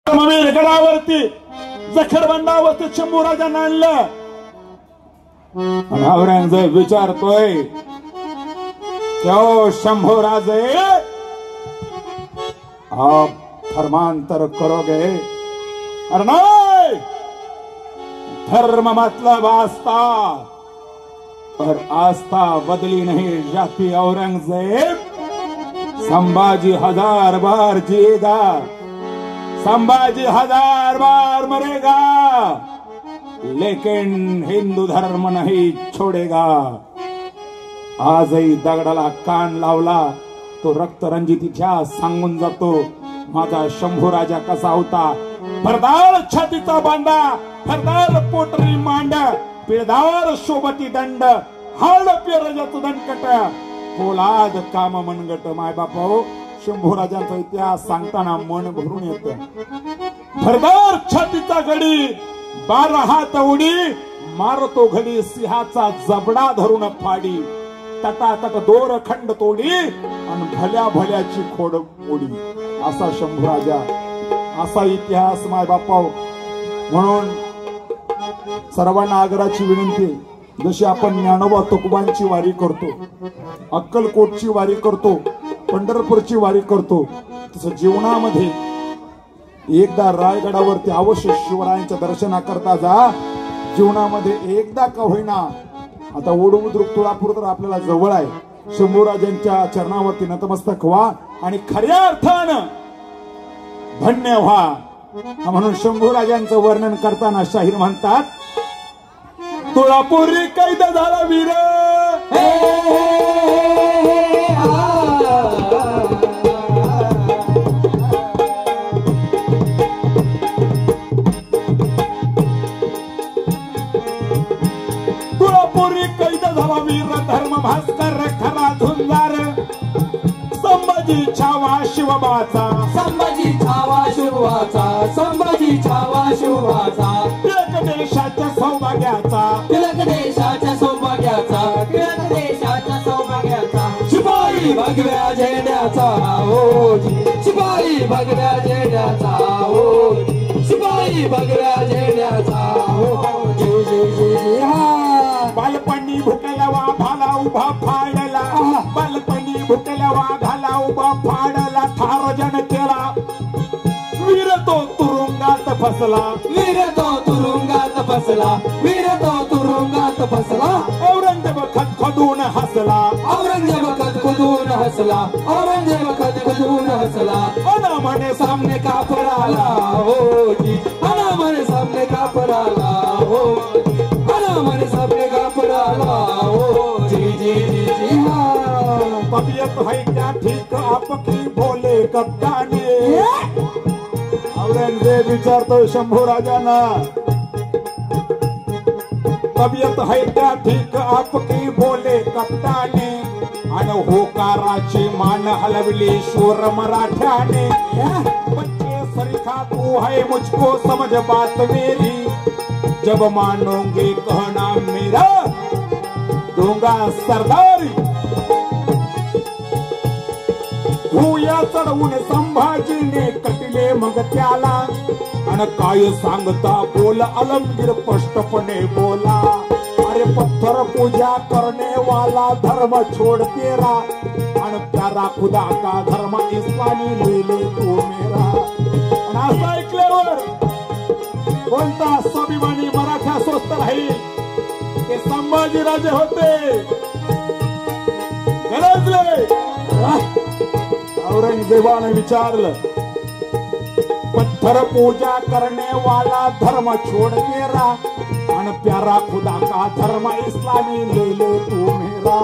गडावरती जखरबंडावरती शंभूराजांना आणलं. औरंगजेब विचारतोय, क्यों शंभूराजे आप धर्मांतर करोगे? अरे नहीं, धर्म मतलब आस्था, पर आस्था बदली नहीं जाती औरंगजेब. संभाजी 1000 बार जिएगा, संभाजी 1000 बार मरेगा, लेकिन हिंदू धर्म नहीं छोड़ेगा. आजही दगडाला कान लावला तो रक्तरंजित इतिहास सांगून जातो. माझा शंभूराजा कसा होता, भरदार छातीचा बांधा, भरदार पोटरी मांड, पिळदार शोभती दंड, हाड पेरजाचं दणकट, पोलाद काम मनगट. माय बापा, शंभूराजांचा इतिहास सांगताना मन भरून येतं. भरदार छातीचा गडी, 12 हात उडी, मारतो घडी सिंहाचा जबडा धरून फाडी, तटातट दोर खंड तोडी, आणि भल्या भल्याची खोड ओढी. असा शंभूराजा, असा इतिहास माय बापा. म्हणून सर्वांना आग्रहाची विनंती, जशी आपण ज्ञानोबा तुकोबांची वारी करतो, अक्कलकोटची वारी करतो, पंढरपूरची वारी करतो, तसं जीवनामध्ये एकदा रायगडावरती अवश्य शिवरायांच्या दर्शनाकरता जा. जीवनामध्ये एकदा का होईना, आता ओढमुद्रुक तुळापूर तर आपल्याला जवळ आहे, शंभूराजांच्या चरणावरती नतमस्तक व्हा आणि खऱ्या अर्थानं धन्य व्हा. म्हणून शंभूराजांचं वर्णन करताना शाहीर म्हणतात, तुळापुरी कैद झाला वीर, तुळापुरी कैद झाला वीर, धर्म भास्कर खरा झुंजार, संभाजी छावा शिवबाचा, संभाजी छावा शिवबाचा, संभाजी छावा शिवबाचा, टिळक देशाच्या सौभाग्याचा, टिळक देशाच्या सौभाग्याचा, टिळक देशाच्या सौभाग्याचा, शिपाई भगव्या झेंड्याचा होजी, शिपाई भगव्या झेंड्याचा होजी, शिपाई भगव्या झेंड्याचा होजी. बालपणी भुकल्या वाघाला उभा फाडला, बालपणी भुकल्या वाघाला उभा फाडला, ठार जन केला वीर तो तुरुंगात फसला, वीर तो तुरुंगात फसला, वीर तो तुरुंगात फसला, औरंगजेब खदखदून हसला, औरंगजेब खदखदून हसला, औरंगजेब खदखदून हसला, अनामने सामने का पडाला होजी, अनामने सामने का पडाला होजी, अनामने सामने का पडाला होजी. जी जी जी हाँ, तबियत है क्या ठीक आपकी बोले कप्तानी. औरंगजेब विचारतो शंभूराजांना, तबियत है क्या ठीक आपकी बोले कप्तानी, आणि होकाराची मान हलवली शूर मराठ्याने. बच्चे सरीखा तू है मुझको समझ बात मेरी, जब मानोगे कहना मेरा दूंगा सरदारी. भूया चढवून संभाजीने कटिले मग त्याला, आणि काय सांगता बोल अलमगीर स्पष्टपणे बोला. अरे पत्थर पूजा करने वाला धर्म छोड़ तेरा, आणि प्यारा खुदा का धर्म इस्लामी ले ले तू मेरा. आणि असं ऐकल्यावर कोणता स्वाभिमानी मराठा स्वस्त राहील? ते संभाजीराजे होते. गरजले. औरंगजेबाने विचारलं, पत्थर पूजा करने वाला धर्म छोड़ तेरा, आणि प्यारा खुदा का धर्म इस्लामी ले ले तू मेरा.